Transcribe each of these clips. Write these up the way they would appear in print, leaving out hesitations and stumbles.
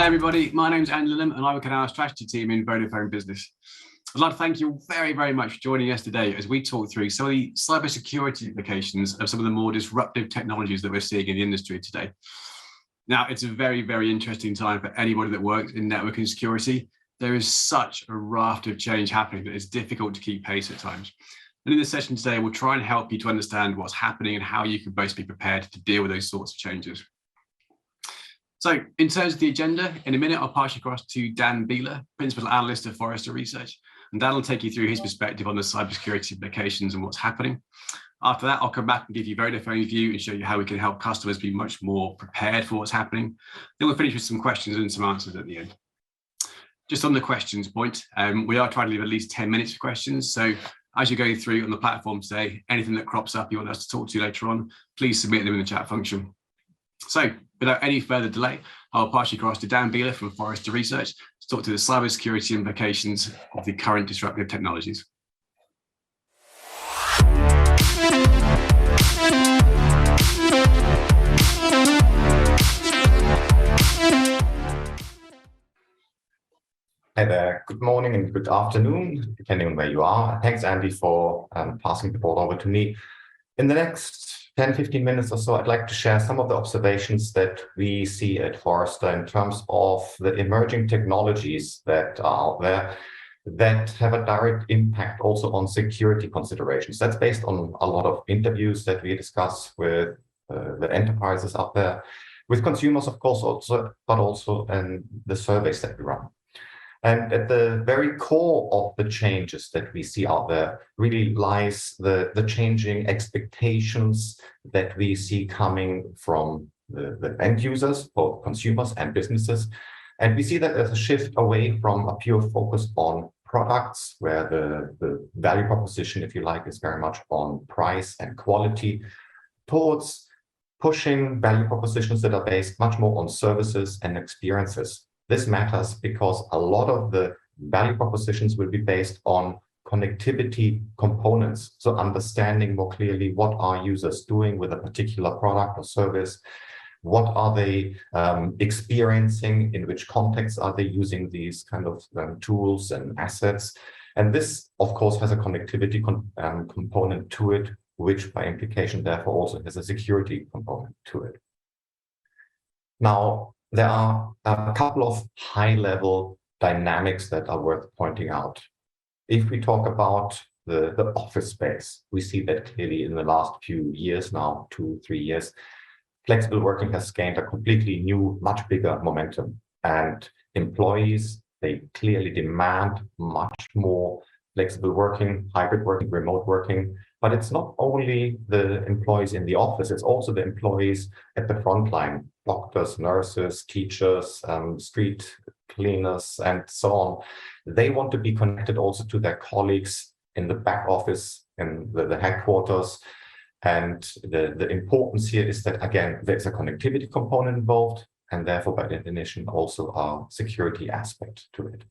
Hi everybody, my name's Andy Lim and I work in our strategy team in Vodafone Business. I'd like to thank you very, very much for joining us today as we talk through some of the cybersecurity implications of some of the more disruptive technologies that we're seeing in the industry today. Now, it's a very, very interesting time for anybody that works in networking security. There is such a raft of change happening that it's difficult to keep pace at times. And in this session today, we'll try and help you to understand what's happening and how you can both be prepared to deal with those sorts of changes. So in terms of the agenda, in a minute, I'll pass you across to Dan Beeler, Principal Analyst of Forrester Research, and Dan will take you through his perspective on the cybersecurity implications and what's happening. After that, I'll come back and give you a Vodafone view and show you how we can help customers be much more prepared for what's happening. Then we'll finish with some questions and some answers at the end. Just on the questions point, we are trying to leave at least 10 minutes for questions. So as you're going through on the platform today, anything that crops up you want us to talk to you later on, please submit them in the chat function. So without any further delay, I'll pass you across to Dan Beeler from Forrester Research to talk to the cybersecurity implications of the current disruptive technologies. Hi there, good morning and good afternoon, depending on where you are. Thanks, Andy, for passing the board over to me. In the next 10-15 minutes or so, I'd like to share some of the observations that we see at Forrester in terms of the emerging technologies that are out there that have a direct impact also on security considerations. That's based on a lot of interviews that we discuss with the enterprises out there, with consumers, of course, but also in the surveys that we run. And at the very core of the changes that we see out there really lies the changing expectations that we see coming from the end users, both consumers and businesses. And we see that there's a shift away from a pure focus on products, where the value proposition, if you like, is very much on price and quality, towards pushing value propositions that are based much more on services and experiences. This matters because a lot of the value propositions will be based on connectivity components. So understanding more clearly what are users doing with a particular product or service, what are they experiencing, in which context are they using these kind of tools and assets. And this, of course, has a connectivity component to it, which by implication, therefore, also has a security component to it. Now, there are a couple of high-level dynamics that are worth pointing out. If we talk about the office space, we see that clearly in the last few years now, 2-3 years, flexible working has gained a completely new, much bigger momentum. And employees, they clearly demand much more flexible working, hybrid working, remote working. But it's not only the employees in the office, it's also the employees at the front line, doctors, nurses, teachers, street cleaners, and so on. They want to be connected also to their colleagues in the back office, in the headquarters. And the importance here is that, again, there's a connectivity component involved, and therefore, by definition, also a security aspect to it.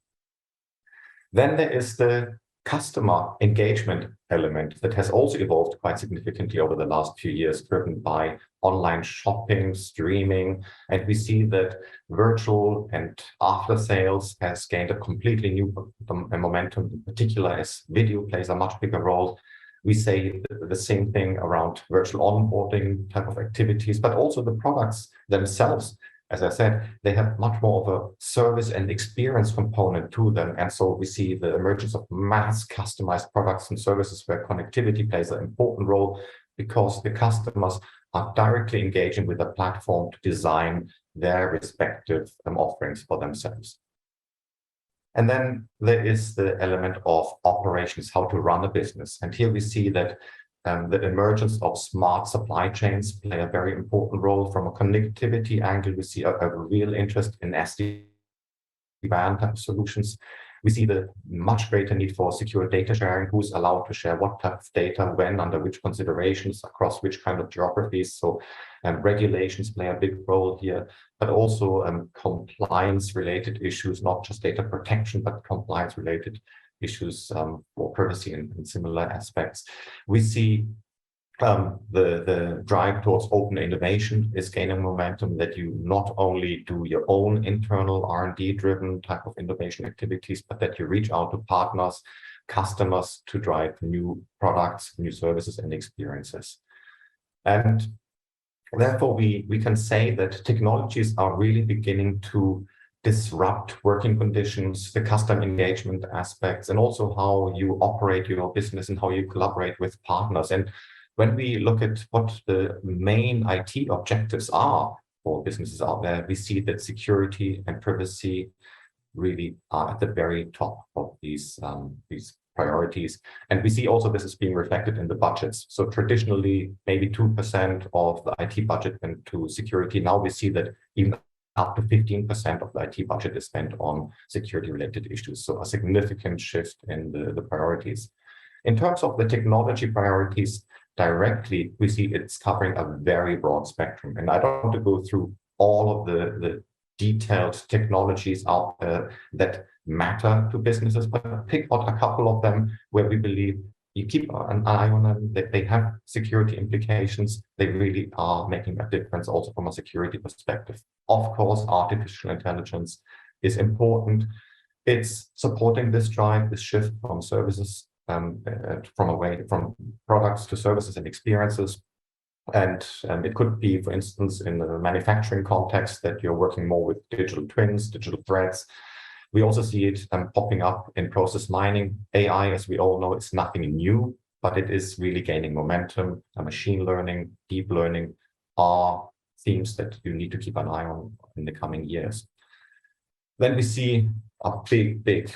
Then there is the customer engagement element that has also evolved quite significantly over the last few years, driven by online shopping, streaming, and we see that virtual and after sales has gained a completely new momentum, in particular as video plays a much bigger role. We say the same thing around virtual onboarding type of activities, but also the products themselves. As I said, they have much more of a service and experience component to them. And so we see the emergence of mass customized products and services where connectivity plays an important role, because the customers are directly engaging with the platform to design their respective offerings for themselves. And then there is the element of operations, how to run a business. And here we see that the emergence of smart supply chains play a very important role. From a connectivity angle, we see a real interest in SD-WAN type of solutions. We see the much greater need for secure data sharing, who's allowed to share what type of data, when, under which considerations, across which kind of geographies. So regulations play a big role here, but also compliance-related issues, not just data protection, but compliance-related issues for privacy and similar aspects. We see The drive towards open innovation is gaining momentum, that you not only do your own internal R&D driven type of innovation activities, but that you reach out to partners, customers to drive new products, new services and experiences. And therefore, we can say that technologies are really beginning to disrupt working conditions, the customer engagement aspects, and also how you operate your business and how you collaborate with partners. And when we look at what the main IT objectives are for businesses out there, we see that security and privacy really are at the very top of these priorities. And we see also this is being reflected in the budgets. So traditionally, maybe 2% of the IT budget went to security. Now we see that even up to 15% of the IT budget is spent on security-related issues. So a significant shift in the priorities. In terms of the technology priorities directly, we see it's covering a very broad spectrum. And I don't want to go through all of the detailed technologies out there that matter to businesses, but pick out a couple of them where we believe you keep an eye on them, that they have security implications. They really are making a difference also from a security perspective. Of course, artificial intelligence is important. It's supporting this drive, this shift from services, from products to services and experiences. And it could be, for instance, in the manufacturing context that you're working more with digital twins, digital threads. We also see it popping up in process mining. AI, as we all know, is nothing new, but it is really gaining momentum. Machine learning, deep learning are themes that you need to keep an eye on in the coming years. Then we see a big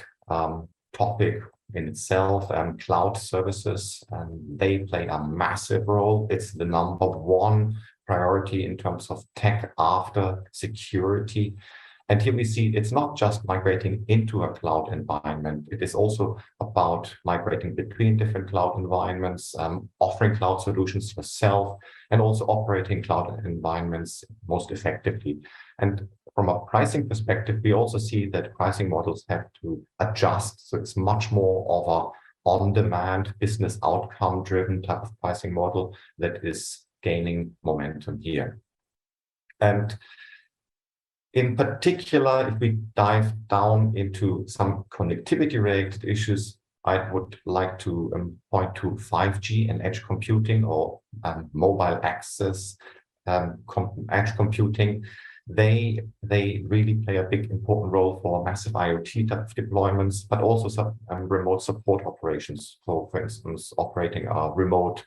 topic in itself, cloud services, and they play a massive role. It's the number one priority in terms of tech after security. And here we see it's not just migrating into a cloud environment. It is also about migrating between different cloud environments, offering cloud solutions yourself, and also operating cloud environments most effectively. And from a pricing perspective, we also see that pricing models have to adjust. So it's much more of a on-demand, business outcome-driven type of pricing model that is gaining momentum here. And in particular, if we dive down into some connectivity-related issues, I would like to point to 5G and edge computing, or mobile access, edge computing. They really play a big important role for massive IoT type of deployments, but also some remote support operations. So, for instance, operating a remote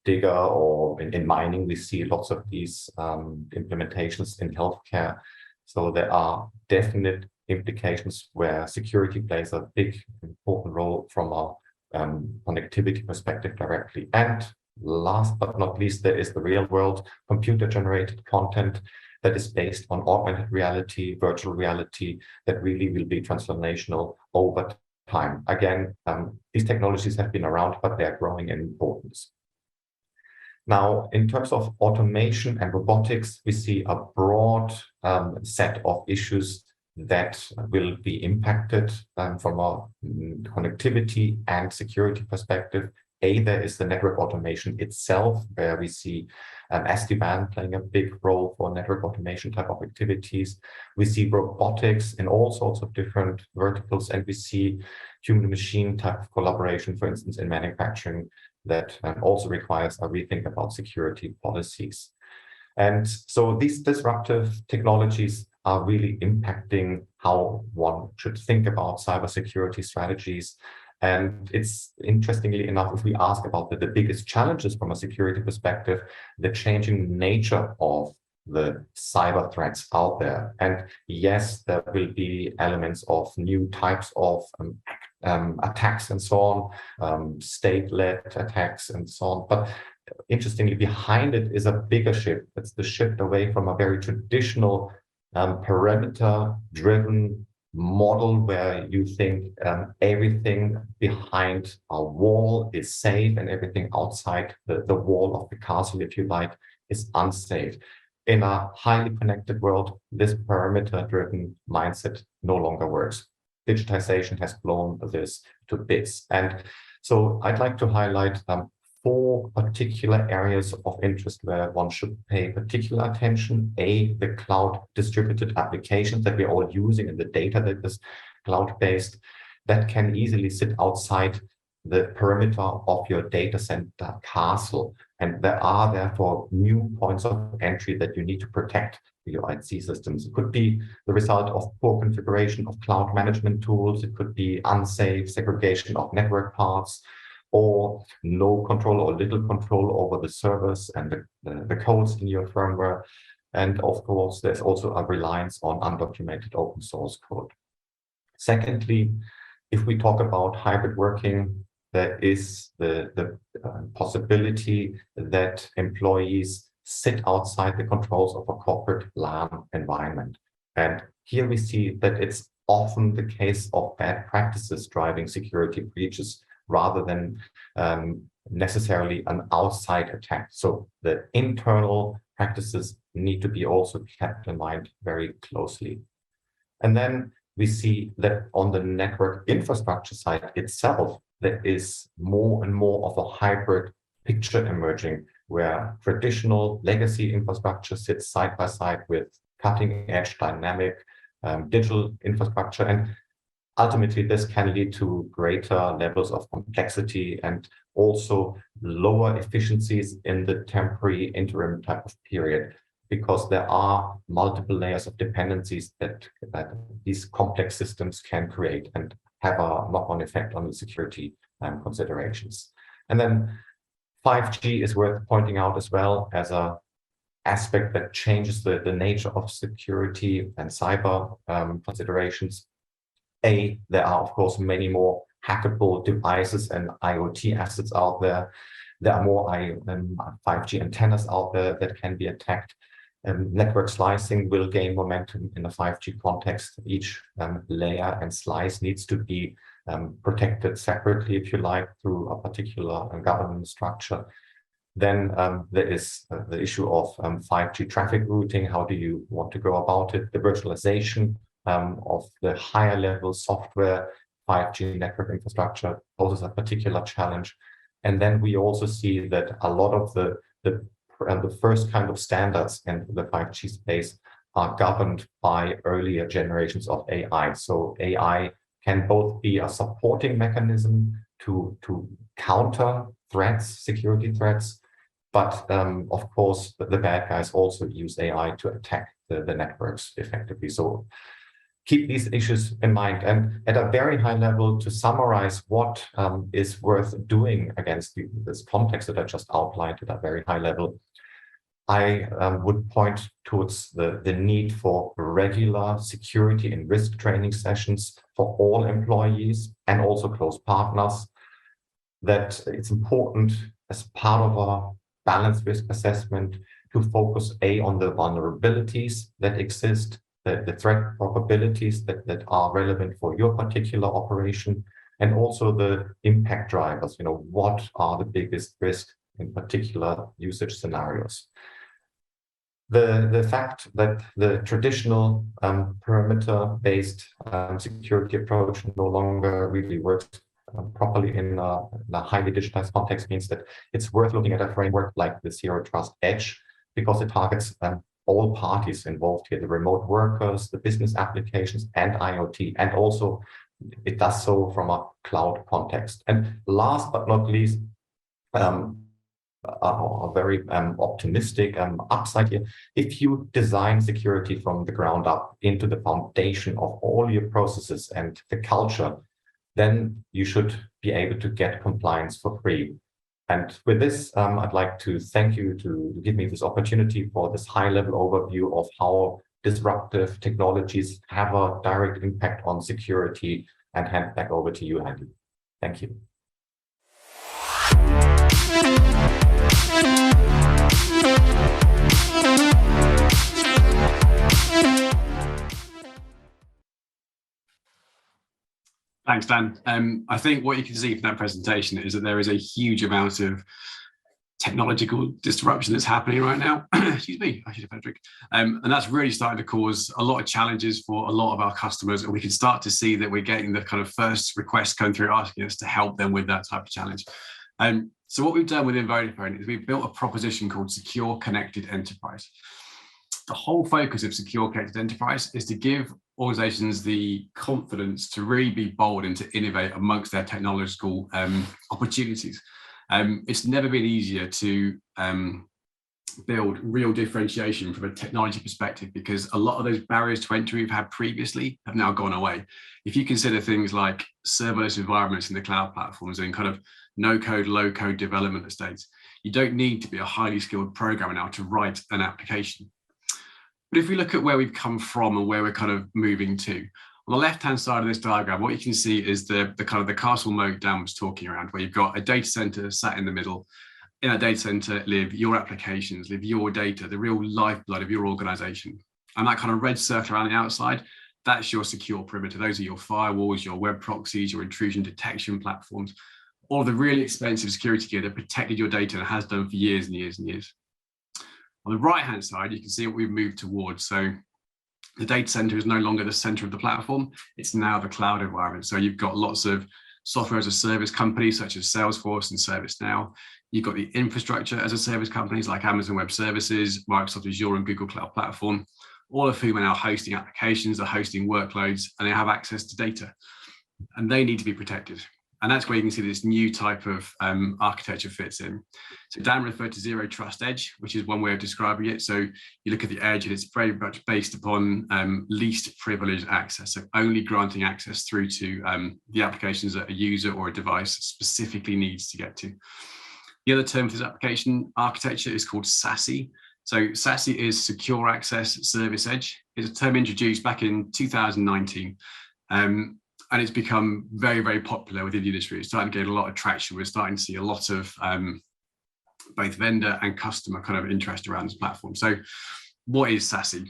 digger, or in mining, we see lots of these implementations in healthcare. So there are definite implications where security plays a big, important role from a connectivity perspective directly. And last but not least, there is the real world computer-generated content that is based on augmented reality, virtual reality, that really will be transformational over time. Again, these technologies have been around, but they are growing in importance. Now, in terms of automation and robotics, we see a broad set of issues that will be impacted from a connectivity and security perspective. There is the network automation itself, where we see SD-WAN playing a big role for network automation type of activities. We see robotics in all sorts of different verticals, and we see human-machine type of collaboration, for instance, in manufacturing, that also requires a rethink about security policies. And so these disruptive technologies are really impacting how one should think about cybersecurity strategies. And it's, interestingly enough, if we ask about the biggest challenges from a security perspective, the changing nature of the cyber threats out there. And yes, there will be elements of new types of attacks and so on, state-led attacks and so on. But interestingly, behind it is a bigger shift. It's the shift away from a very traditional perimeter-driven model where you think everything behind a wall is safe and everything outside the wall of the castle, if you like, is unsafe. In a highly connected world, this perimeter-driven mindset no longer works. Digitization has blown this to bits. And so I'd like to highlight four particular areas of interest where one should pay particular attention. A, the cloud distributed applications that we're all using and the data that is cloud-based that can easily sit outside the perimeter of your data center castle. And there are therefore new points of entry that you need to protect your IT systems. It could be the result of poor configuration of cloud management tools. It could be unsafe segregation of network paths, or no control or little control over the servers and the codes in your firmware. And of course, there's also a reliance on undocumented open source code. Secondly, if we talk about hybrid working, there is the possibility that employees sit outside the controls of a corporate LAN environment. And here we see that it's often the case of bad practices driving security breaches rather than necessarily an outside attack. So the internal practices need to be also kept in mind very closely. And then we see that on the network infrastructure side itself, there is more and more of a hybrid picture emerging, where traditional legacy infrastructure sits side by side with cutting-edge dynamic digital infrastructure. And ultimately, this can lead to greater levels of complexity and also lower efficiencies in the temporary interim type of period, because there are multiple layers of dependencies that these complex systems can create and have a knock-on effect on the security considerations. And then 5G is worth pointing out as well as an aspect that changes the nature of security and cyber considerations. There are, of course, many more hackable devices and IoT assets out there. There are more 5G antennas out there that can be attacked. Network slicing will gain momentum in a 5G context. Each layer and slice needs to be protected separately, if you like, through a particular governance structure. Then there is the issue of 5G traffic routing. How do you want to go about it? The virtualization of the higher level software 5G network infrastructure poses a particular challenge. And then we also see that a lot of the first kind of standards in the 5G space are governed by earlier generations of AI. So AI can both be a supporting mechanism to counter threats, security threats, but of course, the bad guys also use AI to attack the networks effectively. So keep these issues in mind. And at a very high level, to summarize what is worth doing against this context that I just outlined at a very high level, I would point towards the need for regular security and risk training sessions for all employees and also close partners. That it's important as part of a balanced risk assessment to focus on the vulnerabilities that exist, the threat probabilities that are relevant for your particular operation, and also the impact drivers. What are the biggest risks in particular usage scenarios? The fact that the traditional perimeter-based security approach no longer really works properly in a highly digitized context means that it's worth looking at a framework like the Zero Trust Edge, because it targets all parties involved here, the remote workers, the business applications, and IoT, and also it does so from a cloud context. And last but not least, a very optimistic upside here. If you design security from the ground up into the foundation of all your processes and the culture, then you should be able to get compliance for free. And with this, I'd like to thank you to give me this opportunity for this high-level overview of how disruptive technologies have a direct impact on security, and hand back over to you, Andy. Thank you. Thanks, Dan. I think what you can see from that presentation is that there is a huge amount of technological disruption that's happening right now. Excuse me, I should have had a drink. And that's really starting to cause a lot of challenges for a lot of our customers. And we can start to see that we're getting the kind of first requests coming through asking us to help them with that type of challenge. So what we've done within Vodafone is we've built a proposition called Secure Connected Enterprise. The whole focus of Secure Connected Enterprise is to give organizations the confidence to really be bold and to innovate amongst their technological opportunities. It's never been easier to build real differentiation from a technology perspective, because a lot of those barriers to entry we've had previously have now gone away. If you consider things like serverless environments in the cloud platforms and kind of no-code, low-code development states, you don't need to be a highly skilled programmer now to write an application. But if we look at where we've come from and where we're kind of moving to, on the left-hand side of this diagram, what you can see is the kind of the castle moat Dan was talking around, where you've got a data center sat in the middle. In that data center live your applications, live your data, the real lifeblood of your organization. And that kind of red circle around the outside, that's your secure perimeter. Those are your firewalls, your web proxies, your intrusion detection platforms, all of the really expensive security gear that protected your data and has done for years and years and years. On the right-hand side, you can see what we've moved towards. So the data center is no longer the center of the platform. It's now the cloud environment. So you've got lots of software as a service companies such as Salesforce and ServiceNow. You've got the infrastructure as a service companies like Amazon Web Services, Microsoft Azure and Google Cloud Platform, all of whom are now hosting applications, they're hosting workloads, and they have access to data. And they need to be protected. And that's where you can see this new type of architecture fits in. So Dan referred to Zero Trust Edge, which is one way of describing it. So you look at the edge and it's very much based upon least privileged access. So only granting access through to the applications that a user or a device specifically needs to get to. The other term for this application architecture is called SASE. So SASE is Secure Access Service Edge. It's a term introduced back in 2019. And it's become very, very popular within the industry. It's starting to get a lot of traction. We're starting to see a lot of both vendor and customer kind of interest around this platform. So what is SASE?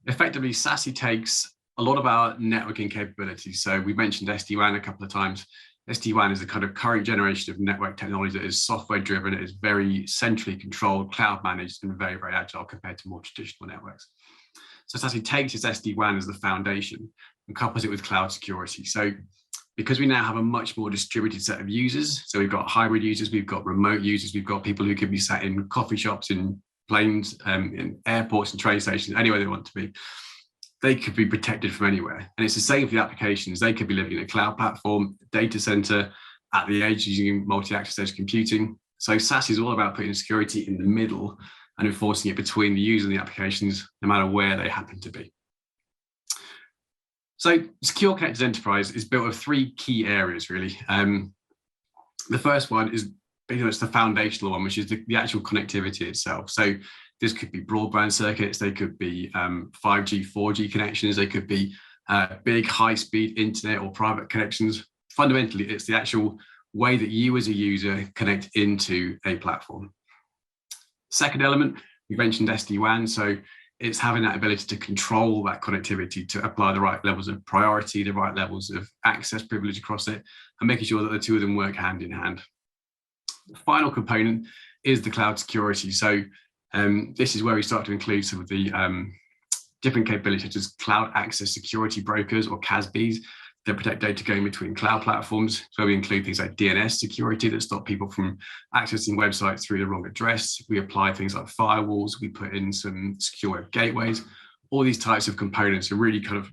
Effectively, SASE takes a lot of our networking capabilities. So we mentioned SD-WAN a couple of times. SD-WAN is a kind of current generation of network technology that is software driven, it is very centrally controlled, cloud managed, and very, very agile compared to more traditional networks. So SASE takes its SD-WAN as the foundation and couples it with cloud security. So because we now have a much more distributed set of users, so we've got hybrid users, we've got remote users, we've got people who could be sat in coffee shops, in planes, in airports and train stations, anywhere they want to be, they could be protected from anywhere. And it's the same for the applications. They could be living in a cloud platform, data center, at the edge using multi-access edge computing. So SASE is all about putting security in the middle and enforcing it between the user and the applications, no matter where they happen to be. So Secure Connected Enterprise is built of three key areas, really. The first one is pretty much the foundational one, which is the actual connectivity itself. So this could be broadband circuits, they could be 5G, 4G connections, they could be big high-speed internet or private connections. Fundamentally, it's the actual way that you as a user connect into a platform. Second element, we mentioned SD-WAN, so it's having that ability to control that connectivity, to apply the right levels of priority, the right levels of access privilege across it, and making sure that the two of them work hand in hand. The final component is the cloud security. So this is where we start to include some of the different capabilities, such as cloud access security brokers or CASBs that protect data going between cloud platforms. So we include things like DNS security that stop people from accessing websites through the wrong address. We apply things like firewalls. We put in some secure web gateways. All these types of components are really kind of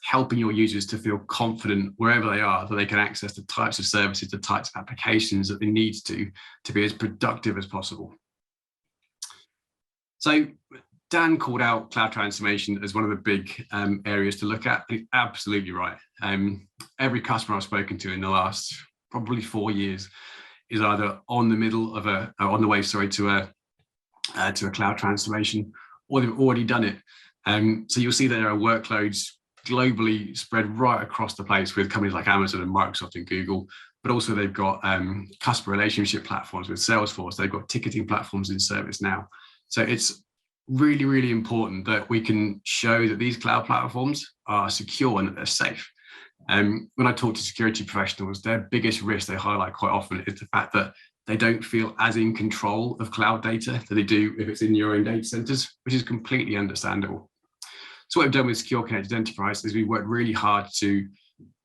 helping your users to feel confident wherever they are, that they can access the types of services, the types of applications that they need to be as productive as possible. So Dan called out cloud transformation as one of the big areas to look at. He's absolutely right. Every customer I've spoken to in the last probably 4 years is either on the middle of on the way, sorry, to a cloud transformation, or they've already done it. So you'll see that there are workloads globally spread right across the place with companies like Amazon and Microsoft and Google, but also they've got customer relationship platforms with Salesforce. They've got ticketing platforms in ServiceNow. So it's really, really important that we can show that these cloud platforms are secure and that they're safe. When I talk to security professionals, their biggest risk they highlight quite often is the fact that they don't feel as in control of cloud data that they do if it's in your own data centers, which is completely understandable. So what we've done with Secure Connected Enterprise is we've worked really hard to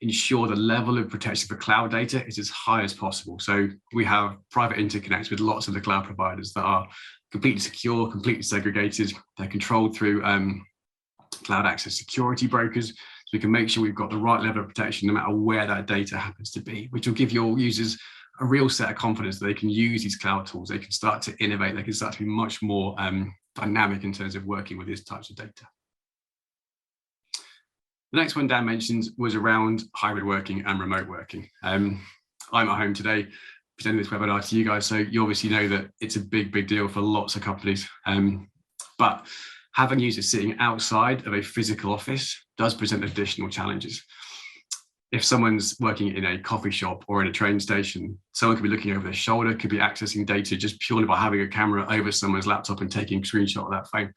ensure the level of protection for cloud data is as high as possible. So we have private interconnects with lots of the cloud providers that are completely secure, completely segregated. They're controlled through cloud access security brokers. So we can make sure we've got the right level of protection no matter where that data happens to be, which will give your users a real set of confidence that they can use these cloud tools. They can start to innovate. They can start to be much more dynamic in terms of working with these types of data. The next one Dan mentioned was around hybrid working and remote working. I'm at home today presenting this webinar to you guys, so you obviously know that it's a big, big deal for lots of companies. But having users sitting outside of a physical office does present additional challenges. If someone's working in a coffee shop or in a train station, someone could be looking over their shoulder, could be accessing data just purely by having a camera over someone's laptop and taking a screenshot of that phone.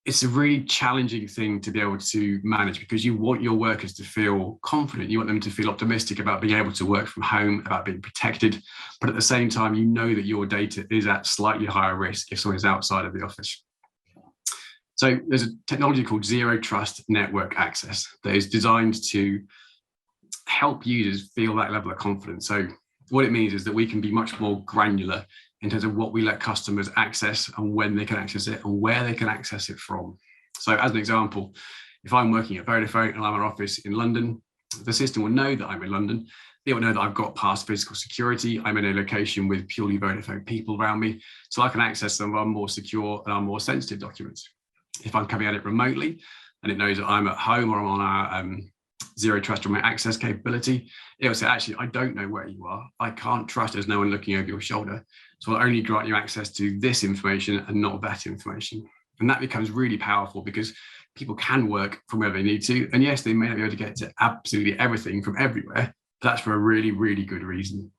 It's a really challenging thing to be able to manage because you want your workers to feel confident. You want them to feel optimistic about being able to work from home, about being protected. But at the same time, you know that your data is at slightly higher risk if someone is outside of the office. So there's a technology called Zero Trust Network Access that is designed to help users feel that level of confidence. So what it means is that we can be much more granular in terms of what we let customers access and when they can access it and where they can access it from. So as an example, if I'm working at Vodafone and I'm in an office in London, the system will know that I'm in London. It will know that I've got past physical security. I'm in a location with purely Vodafone people around me, so I can access some of our more secure and our more sensitive documents. If I'm coming at it remotely and it knows that I'm at home or I'm on our Zero Trust Remote Access capability, it will say, actually, I don't know where you are. I can't trust there's no one looking over your shoulder. So I'll only grant you access to this information and not that information. And that becomes really powerful because people can work from wherever they need to. And yes, they may not be able to get to absolutely everything from everywhere, but that's for a really, really good reason.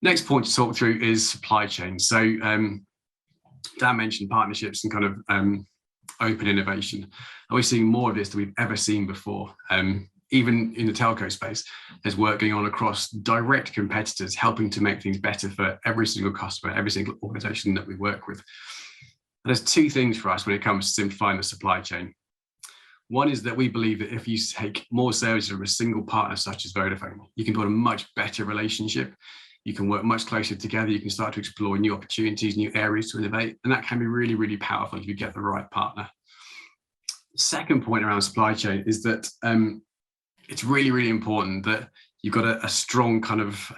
Next point to talk through is supply chain. So Dan mentioned partnerships and kind of open innovation. And we're seeing more of this than we've ever seen before. Even in the telco space, there's work going on across direct competitors, helping to make things better for every single customer, every single organization that we work with. And there's two things for us when it comes to simplifying the supply chain. One is that we believe that if you take more services from a single partner, such as Vodafone, you can build a much better relationship. You can work much closer together. You can start to explore new opportunities, new areas to innovate. And that can be really, really powerful if you get the right partner. Second point around supply chain is that it's really, really important that you've got a strong kind of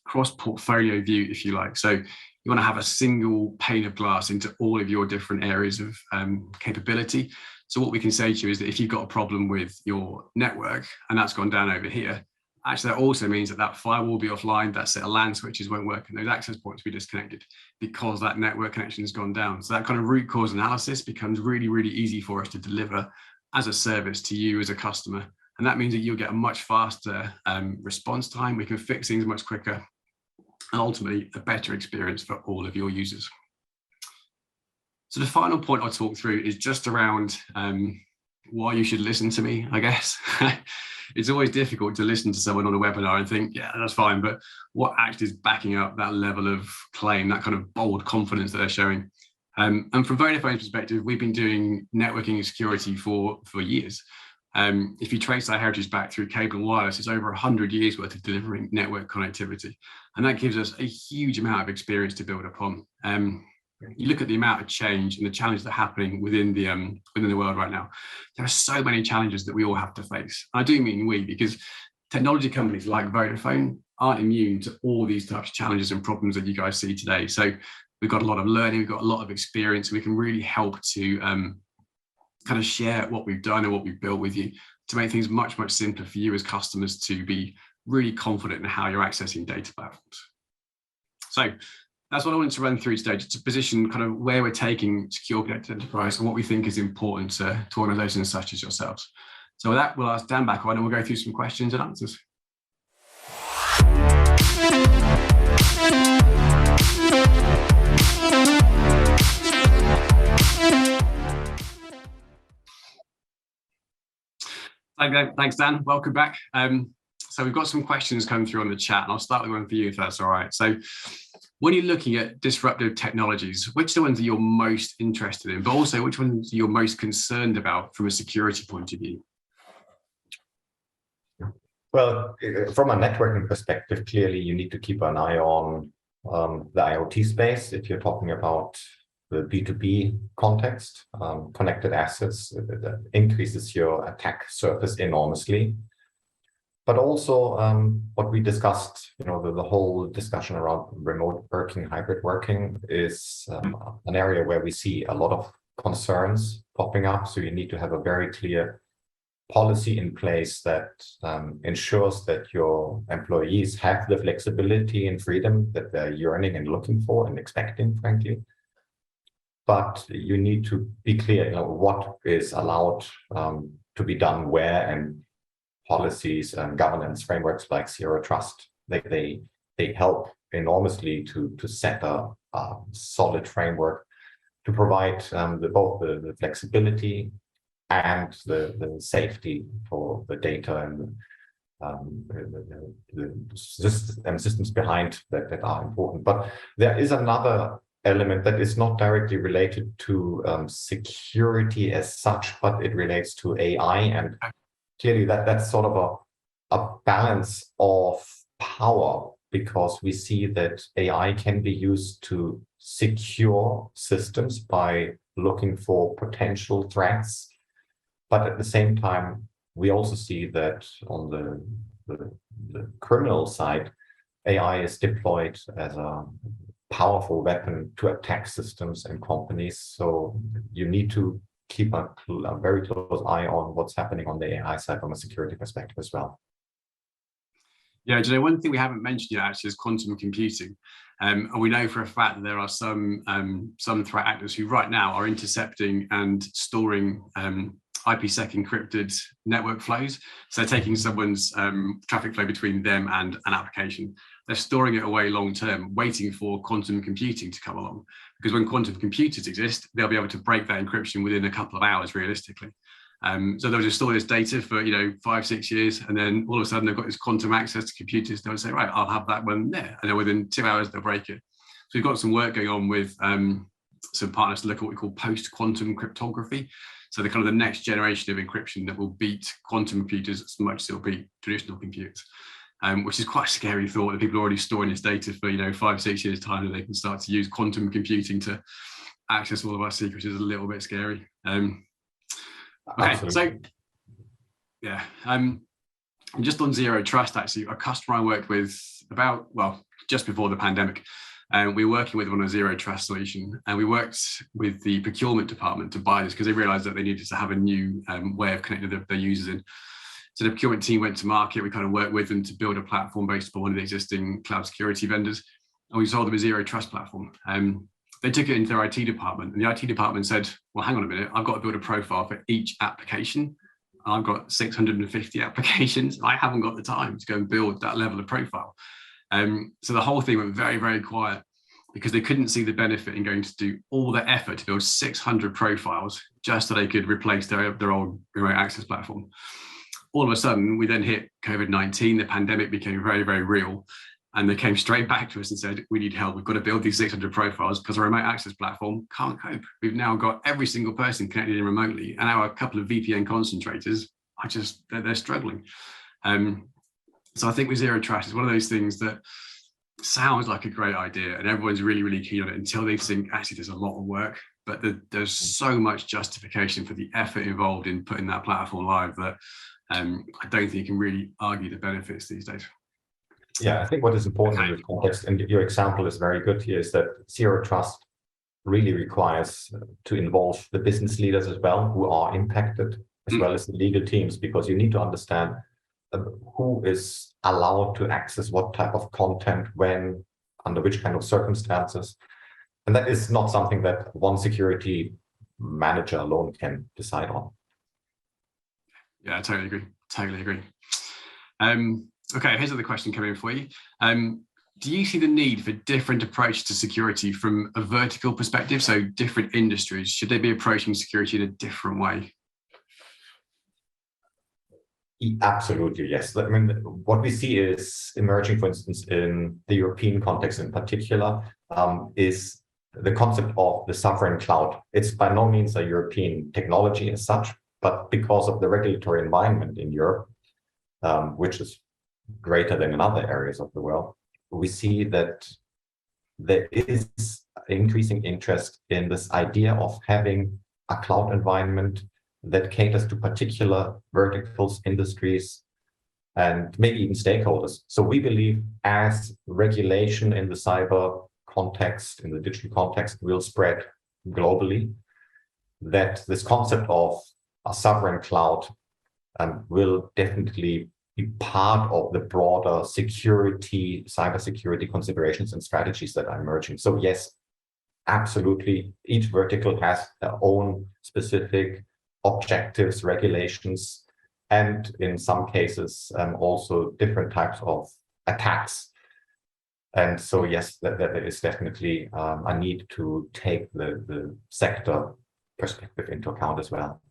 cross-portfolio view, if you like. So you want to have a single pane of glass into all of your different areas of capability. So what we can say to you is that if you've got a problem with your network and that's gone down over here, actually that also means that firewall will be offline, that set of LAN switches won't work, and those access points will be disconnected because that network connection has gone down. So that kind of root cause analysis becomes really, really easy for us to deliver as a service to you as a customer. And that means that you'll get a much faster response time. We can fix things much quicker and ultimately a better experience for all of your users. So the final point I'll talk through is just around why you should listen to me, I guess. It's always difficult to listen to someone on a webinar and think, yeah, that's fine, but what actually is backing up that level of claim, that kind of bold confidence that they're showing? And from Vodafone's perspective, we've been doing networking and security for years. If you trace our heritage back through cable and wireless, it's over 100 years worth of delivering network connectivity. And that gives us a huge amount of experience to build upon. You look at the amount of change and the challenges that are happening within the world right now. There are so many challenges that we all have to face. I do mean we, because technology companies like Vodafone aren't immune to all these types of challenges and problems that you guys see today. So we've got a lot of learning, we've got a lot of experience, we can really help to kind of share what we've done and what we've built with you to make things much, much simpler for you as customers to be really confident in how you're accessing data platforms. So that's what I wanted to run through today, just to position kind of where we're taking secure connected enterprise and what we think is important to organizations such as yourselves. So with that, we'll ask Dan back on and we'll go through some questions and answers. Thanks, Dan. Welcome back. So we've got some questions coming through on the chat, and I'll start with one for you if that's all right. So When you're looking at disruptive technologies, which are the ones that you're most interested in, but also which ones you're most concerned about from a security point of view? Well, from a networking perspective, clearly you need to keep an eye on the IoT space. If you're talking about the B2B context, connected assets, that increases your attack surface enormously. But also what we discussed, the whole discussion around remote working, hybrid working is an area where we see a lot of concerns popping up. So you need to have a very clear policy in place that ensures that your employees have the flexibility and freedom that they're yearning and looking for and expecting, frankly. But you need to be clear, what is allowed to be done where, and policies and governance frameworks like Zero Trust, they help enormously to set a solid framework to provide both the flexibility and the safety for the data and the systems behind that are important. But there is another element that is not directly related to security as such, but it relates to AI, and clearly that's sort of a balance of power, because we see that AI can be used to secure systems by looking for potential threats. But at the same time, we also see that on the criminal side, AI is deployed as a powerful weapon to attack systems and companies. So you need to keep a very close eye on what's happening on the AI side from a security perspective as well. Yeah, one thing we haven't mentioned yet actually is quantum computing. And we know for a fact that there are some threat actors who right now are intercepting and storing IPsec encrypted network flows. So they're taking someone's traffic flow between them and an application. They're storing it away long term, waiting for quantum computing to come along. Because when quantum computers exist, they'll be able to break that encryption within a couple of hours, realistically. So they'll just store this data for 5-6 years, and then all of a sudden they've got this quantum access to computers. They'll say, right, I'll have that one there, and then within 2 hours they'll break it. So we've got some work going on with some partners to look at what we call post-quantum cryptography. So the kind of the next generation of encryption that will beat quantum computers as much as it'll beat traditional computers. Which is quite a scary thought that people are already storing this data for 5-6 years time, and they can start to use quantum computing to access all of our secrets. Is a little bit scary. Okay, so yeah, just on Zero Trust, actually, a customer I worked with just before the pandemic, and we were working with on a Zero Trust solution, and we worked with the procurement department to buy this because they realized that they needed to have a new way of connecting their users in. So the procurement team went to market. We kind of worked with them to build a platform based upon one of the existing cloud security vendors, and we sold them a Zero Trust platform. They took it into their IT department, and the IT department said, well, hang on a minute, I've got to build a profile for each application. I've got 650 applications. I haven't got the time to go and build that level of profile. So the whole thing went very, very quiet because they couldn't see the benefit in going to do all the effort to build 600 profiles just so they could replace their old remote access platform. All of a sudden, we then hit COVID-19, the pandemic became very, very real. And they came straight back to us and said, we need help. We've got to build these 600 profiles because our remote access platform can't cope. We've now got every single person connected in remotely. And now a couple of VPN concentrators they're struggling. So I think with Zero Trust, it's one of those things that sounds like a great idea and everyone's really, really keen on it until they think, actually, there's a lot of work. But there's so much justification for the effort involved in putting that platform live that I don't think you can really argue the benefits these days. Yeah, I think what is important in this context, and your example is very good here, is that Zero Trust really requires to involve the business leaders as well, who are impacted, as well as the legal teams, because you need to understand who is allowed to access what type of content, when, under which kind of circumstances. And that is not something that one security manager alone can decide on. Yeah, I totally agree. Okay, here's another question coming in for you. Do you see the need for different approaches to security from a vertical perspective? So different industries, should they be approaching security in a different way? Absolutely, yes. I mean, what we see is emerging, for instance, in the European context in particular, is the concept of the sovereign cloud. It's by no means a European technology as such, but because of the regulatory environment in Europe, which is greater than in other areas of the world, we see that there is increasing interest in this idea of having a cloud environment that caters to particular verticals, industries, and maybe even stakeholders. So we believe as regulation in the cyber context, in the digital context, will spread globally, that this concept of a sovereign cloud will definitely be part of the broader security, cybersecurity considerations and strategies that are emerging. So yes, absolutely, each vertical has their own specific objectives, regulations, and in some cases also different types of attacks. And so yes, that is definitely a need to take the sector perspective into account as well.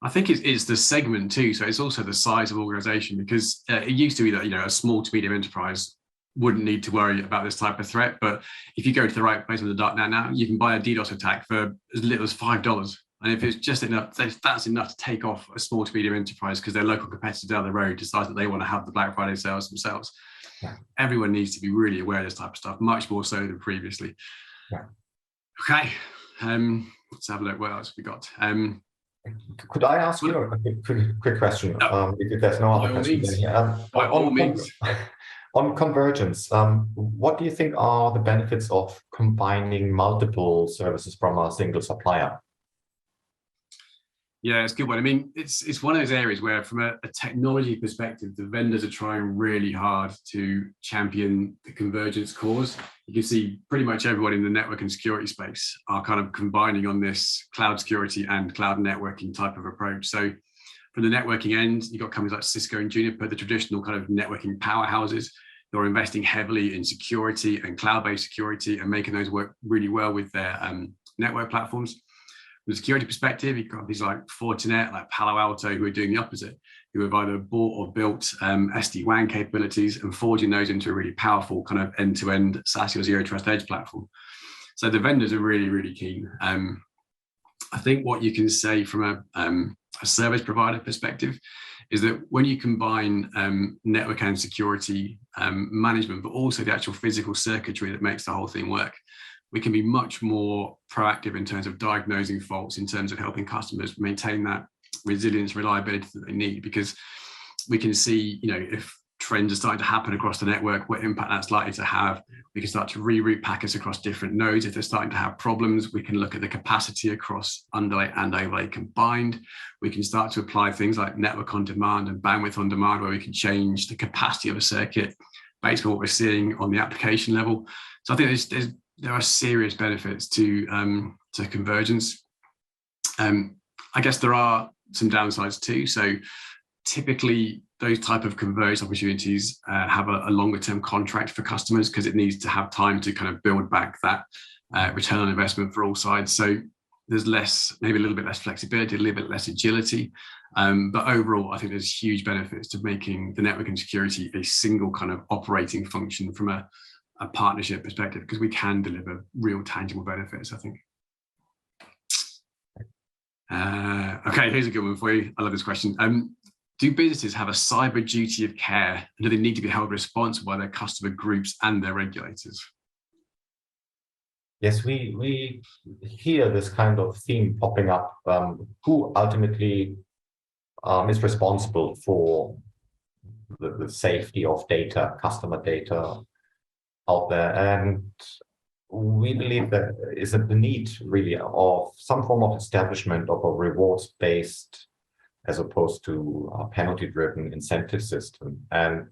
I think it's the segment too. So it's also the size of organization, because it used to be that, a small to medium enterprise wouldn't need to worry about this type of threat. But if you go to the right place on the dark net now, you can buy a DDoS attack for as little as $5. And if it's just enough, that's enough to take off a small to medium enterprise because their local competitor down the road decides that they want to have the Black Friday sales themselves. Yeah. Everyone needs to be really aware of this type of stuff, much more so than previously. Yeah. Okay. Let's have a look. What else we got? Could I ask you a quick question? If there's no other questions here. By all means. On convergence, what do you think are the benefits of combining multiple services from a single supplier? Yeah, it's a good one. I mean, it's one of those areas where, from a technology perspective, the vendors are trying really hard to champion the convergence cause. You can see pretty much everyone in the network and security space are kind of combining on this cloud security and cloud networking type of approach. So from the networking end, you've got companies like Cisco and Juniper, the traditional kind of networking powerhouses. They're investing heavily in security and cloud-based security and making those work really well with their network platforms. From a security perspective, you've got companies like Fortinet, like Palo Alto, who are doing the opposite, who have either bought or built SD-WAN capabilities and forging those into a really powerful kind of end-to-end SASE or Zero Trust Edge platform. So the vendors are really, really keen. I think what you can say from a service provider perspective is that when you combine network and security management, but also the actual physical circuitry that makes the whole thing work, we can be much more proactive in terms of diagnosing faults, in terms of helping customers maintain that resilience, reliability that they need, because we can see, if trends are starting to happen across the network, what impact that's likely to have. We can start to reroute packets across different nodes. If they're starting to have problems, we can look at the capacity across underlay and overlay combined. We can start to apply things like network on demand and bandwidth on demand, where we can change the capacity of a circuit based on what we're seeing on the application level. So I think there are serious benefits to convergence. I guess there are some downsides too. So typically those type of convergence opportunities have a longer term contract for customers, because it needs to have time to kind of build back that return on investment for all sides. So there's maybe a little bit less flexibility, a little bit less agility. But overall, I think there's huge benefits to making the network and security a single kind of operating function from a partnership perspective, because we can deliver real tangible benefits, I think. Okay, here's a good one for you. I love this question. Do businesses have a cyber duty of care, and do they need to be held responsible by their customer groups and their regulators? Yes, we hear this kind of theme popping up. Who ultimately is responsible for the safety of data, customer data out there? And we believe that is a need really of some form of establishment of a rewards-based as opposed to a penalty-driven incentive system. And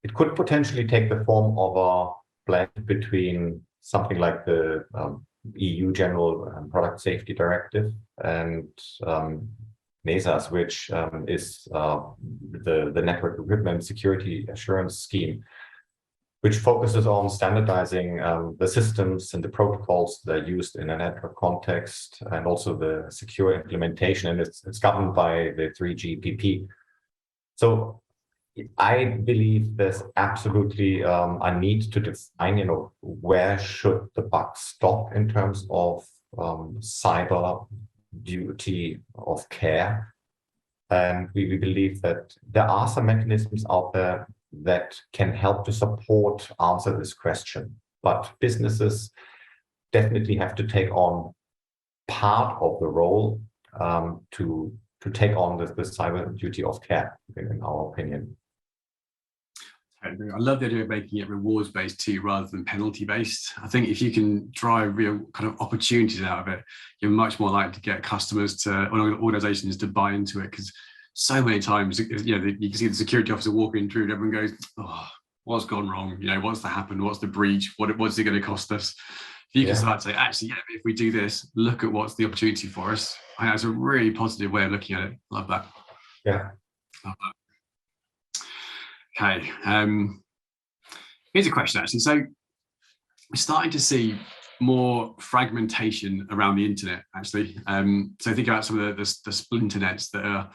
it could potentially take the form of a blend between something like the EU General Product Safety Directive and NESAS, which is the Network Equipment Security Assurance Scheme. which focuses on standardizing the systems and the protocols that are used in a network context, and also the secure implementation. And it's governed by the 3GPP. So I believe there's absolutely a need to define, where should the buck stop in terms of cyber duty of care. And we believe that there are some mechanisms out there that can help to support answer this question. But businesses definitely have to take on part of the role to take on the cyber duty of care, in our opinion. I love the idea of making it rewards-based too, rather than penalty-based. I think if you can drive real kind of opportunities out of it, you're much more likely to get customers or organizations to buy into it. Because so many times, you can see the security officer walking through and everyone goes, oh, what's gone wrong? What's happened? What's the breach? What's it going to cost us? If you can start to say, actually, if we do this, look at what's the opportunity for us. I think that's a really positive way of looking at it. Love that. Yeah. Love that. Okay, here's a question actually. So we're starting to see more fragmentation around the internet actually. So think about some of the splinter nets that are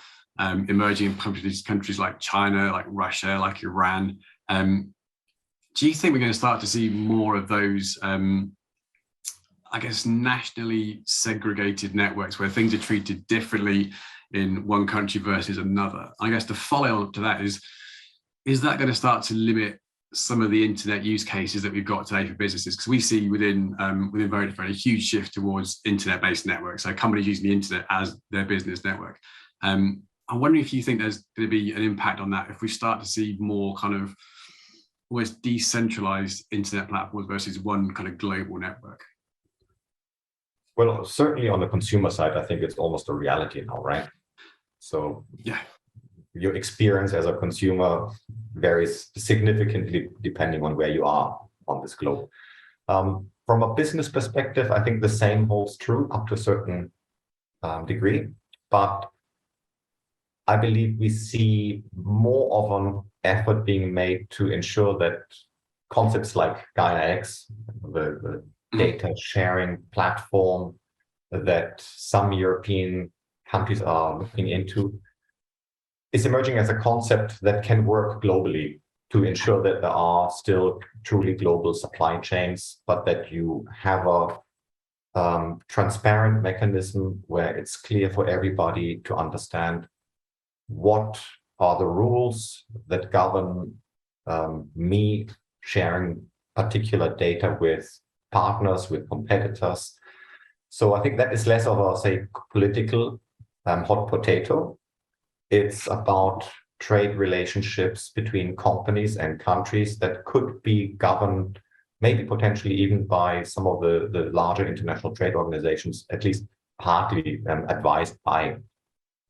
emerging in countries like China, like Russia, like Iran. Do you think we're going to start to see more of those, I guess, nationally segregated networks where things are treated differently in one country versus another? I guess the follow-on to that is that going to start to limit some of the internet use cases that we've got today for businesses? Because we see within Vodafone a huge shift towards internet-based networks. So companies using the internet as their business network. I'm wondering if you think there's going to be an impact on that if we start to see more kind of almost decentralized internet platforms versus one kind of global network. Well, certainly on the consumer side, I think it's almost a reality now, right? So yeah. Your experience as a consumer varies significantly depending on where you are on this globe. From a business perspective, I think the same holds true up to a certain degree, but I believe we see more of an effort being made to ensure that concepts like Gaia-X, the data sharing platform that some European countries are looking into, is emerging as a concept that can work globally to ensure that there are still truly global supply chains, but that you have a transparent mechanism where it's clear for everybody to understand what are the rules that govern me sharing particular data with partners, with competitors. So I think that is less of a, say, political hot potato. It's about trade relationships between companies and countries that could be governed, maybe potentially even by some of the larger international trade organizations, at least partly advised by.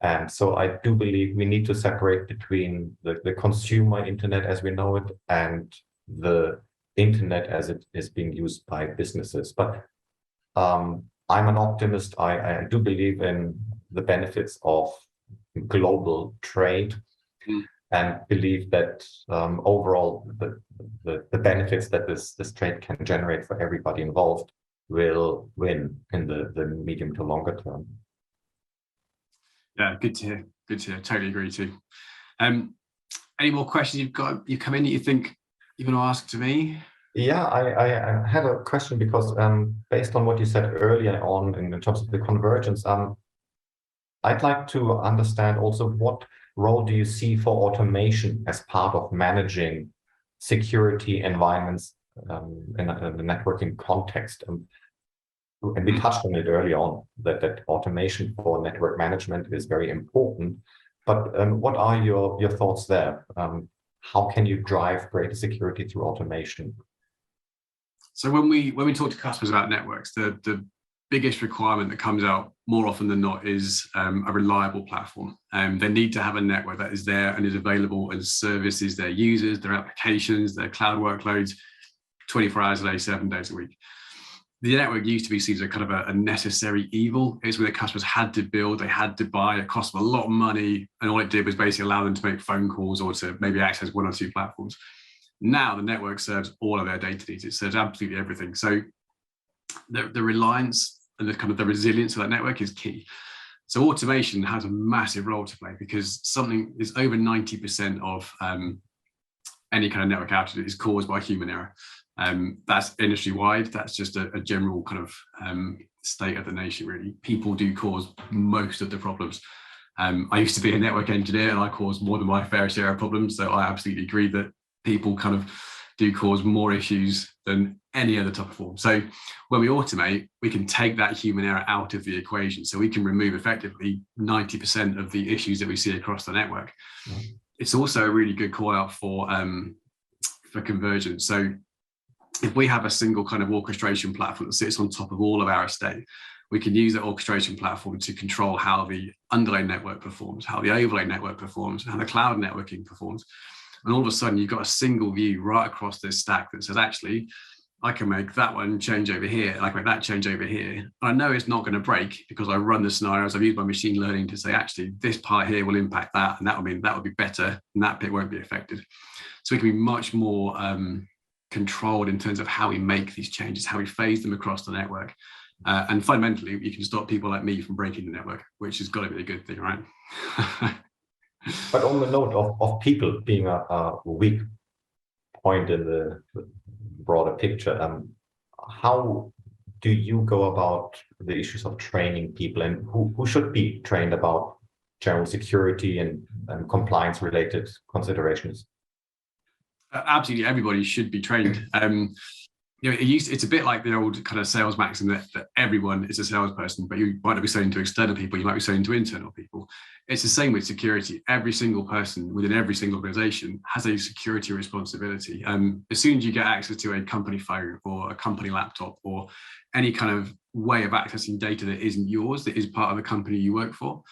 And so I do believe we need to separate between the consumer internet as we know it and the internet as it is being used by businesses. But I'm an optimist. I do believe in the benefits of global trade and believe that overall the benefits that this trade can generate for everybody involved will win in the medium to longer term. Yeah, good to hear. Good to hear. Totally agree too. Any more questions you come in that you think you're going to ask to me? Yeah, I had a question because based on what you said earlier on in terms of the convergence, I'd like to understand also what role do you see for automation as part of managing security environments in the networking context? And we touched on it early on that automation for network management is very important. But what are your thoughts there? How can you drive greater security through automation? So when we talk to customers about networks, the biggest requirement that comes out more often than not is a reliable platform. They need to have a network that is there and is available and services their users, their applications, their cloud workloads, 24 hours a day, 7 days a week. The network used to be seen as a kind of a necessary evil. It's where the customers had to build, they had to buy, it cost them a lot of money, and all it did was basically allow them to make phone calls or to maybe access one or two platforms. Now the network serves all of their data needs. It serves absolutely everything. So the reliance and the kind of the resilience of that network is key. So automation has a massive role to play, because something is over 90% of any kind of network outage is caused by human error. That's industry wide. That's just a general kind of state of the nation, really. People do cause most of the problems. I used to be a network engineer and I caused more than my fair share of problems. So I absolutely agree that people kind of do cause more issues than any other type of form. So when we automate, we can take that human error out of the equation. So we can remove effectively 90% of the issues that we see across the network. It's also a really good call out for convergence. So if we have a single kind of orchestration platform that sits on top of all of our estate, we can use that orchestration platform to control how the underlying network performs, how the overlay network performs, how the cloud networking performs. And all of a sudden, you've got a single view right across this stack that says, actually, I can make that one change over here, and I can make that change over here. And I know it's not going to break because I run the scenarios. I've used my machine learning to say, actually, this part here will impact that, and that will mean that will be better, and that bit won't be affected. So we can be much more controlled in terms of how we make these changes, how we phase them across the network. And fundamentally, you can stop people like me from breaking the network, which has got to be a good thing, right? But on the note of people being a weak point in the broader picture, how do you go about the issues of training people, and who should be trained about general security and compliance related considerations? Absolutely, everybody should be trained. It's a bit like the old kind of sales maxim that everyone is a salesperson, but you might not be selling to external people, you might be selling to internal people. It's the same with security. Every single person within every single organization has a security responsibility. As soon as you get access to a company phone or a company laptop or any kind of way of accessing data that isn't yours, that is part of the company you work for,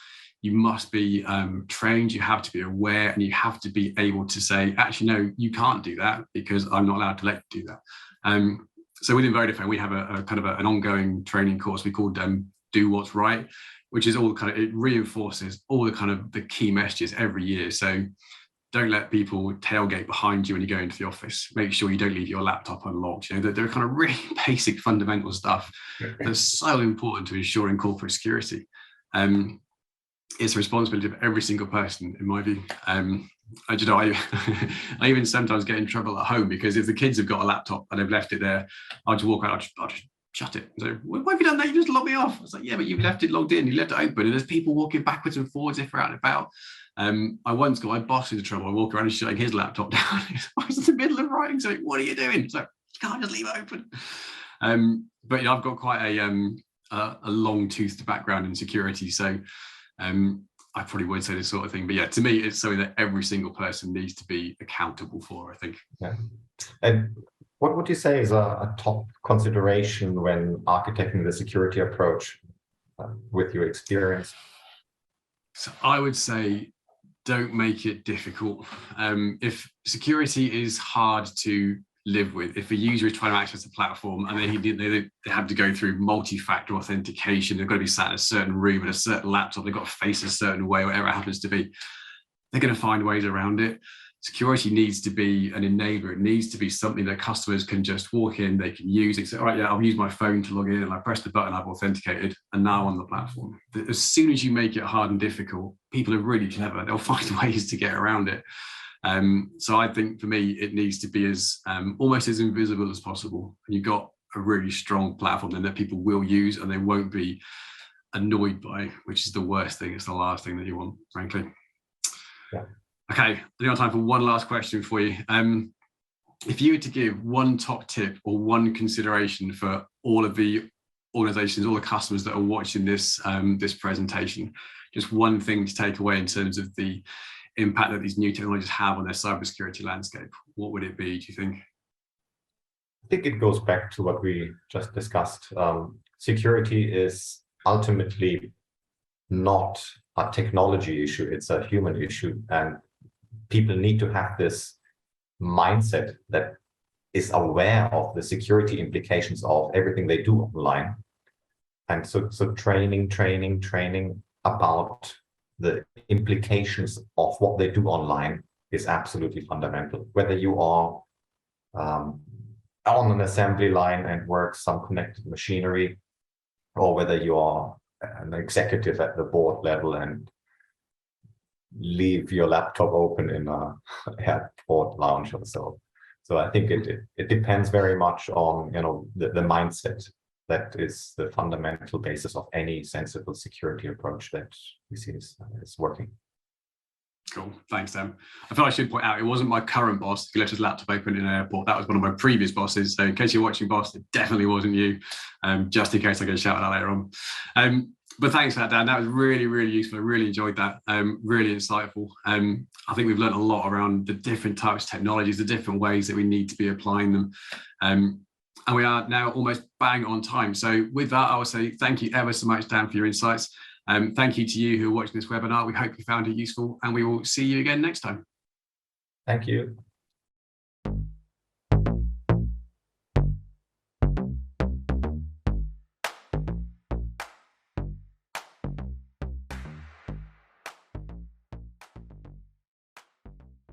you must be trained, you have to be aware, and you have to be able to say, actually, no, you can't do that because I'm not allowed to let you do that. So within Vodafone, we have a kind of an ongoing training course we called Do What's Right, which is all kind of, it reinforces all the kind of the key messages every year. So don't let people tailgate behind you when you go into the office. Make sure you don't leave your laptop unlocked. You know, they're kind of really basic fundamental stuff that's so important to ensuring corporate security. It's a responsibility of every single person, in my view. I even sometimes get in trouble at home because if the kids have got a laptop and they've left it there, I'll just walk out, I'll just shut it. So, why have you done that? You just locked me off. I was like, yeah, but you've left it logged in, you left it open, and there's people walking backwards and forwards if we're out and about. I once got my boss into trouble. I walk around and shutting his laptop down. I was in the middle of writing something. What are you doing? It's like, you can't just leave it open. But I've got quite a long-toothed background in security, so I probably would say this sort of thing. But yeah, to me, it's something that every single person needs to be accountable for, I think. Yeah. And what would you say is a top consideration when architecting the security approach with your experience? So I would say, don't make it difficult. If security is hard to live with, if a user is trying to access the platform and they have to go through multi-factor authentication, they've got to be sat in a certain room at a certain laptop, they've got to face a certain way, whatever it happens to be, they're going to find ways around it. Security needs to be an enabler. It needs to be something that customers can just walk in, they can use it. So, all right, yeah, I'll use my phone to log in, and I press the button, I've authenticated, and now I'm on the platform. As soon as you make it hard and difficult, people are really clever. They'll find ways to get around it. So I think for me, it needs to be as almost as invisible as possible. And you've got a really strong platform then that people will use and they won't be annoyed by, which is the worst thing. It's the last thing that you want, frankly. Yeah. Okay, we have time for one last question for you. If you were to give one top tip or one consideration for all of the organizations, all the customers that are watching this this presentation, just one thing to take away in terms of the impact that these new technologies have on their cybersecurity landscape, what would it be, do you think? I think it goes back to what we just discussed. Security is ultimately not a technology issue, it's a human issue. And people need to have this mindset that is aware of the security implications of everything they do online. And so training about the implications of what they do online is absolutely fundamental. Whether you are on an assembly line and work some connected machinery, or whether you are an executive at the board level and leave your laptop open in a airport lounge or so. So I think it depends very much on the mindset that is the fundamental basis of any sensible security approach that we see is working. Cool, thanks, Sam. I feel I should point out it wasn't my current boss who left his laptop open in an airport. That was one of my previous bosses. So in case you're watching, boss, it definitely wasn't you. Just in case I get shouted out later on. But thanks for that, Dan. That was really, really useful. I really enjoyed that. Really insightful. I think we've learned a lot around the different types of technologies, the different ways that we need to be applying them. And we are now almost bang on time. So with that, I will say thank you ever so much, Dan, for your insights. Thank you to you who are watching this webinar. We hope you found it useful, and we will see you again next time. Thank you.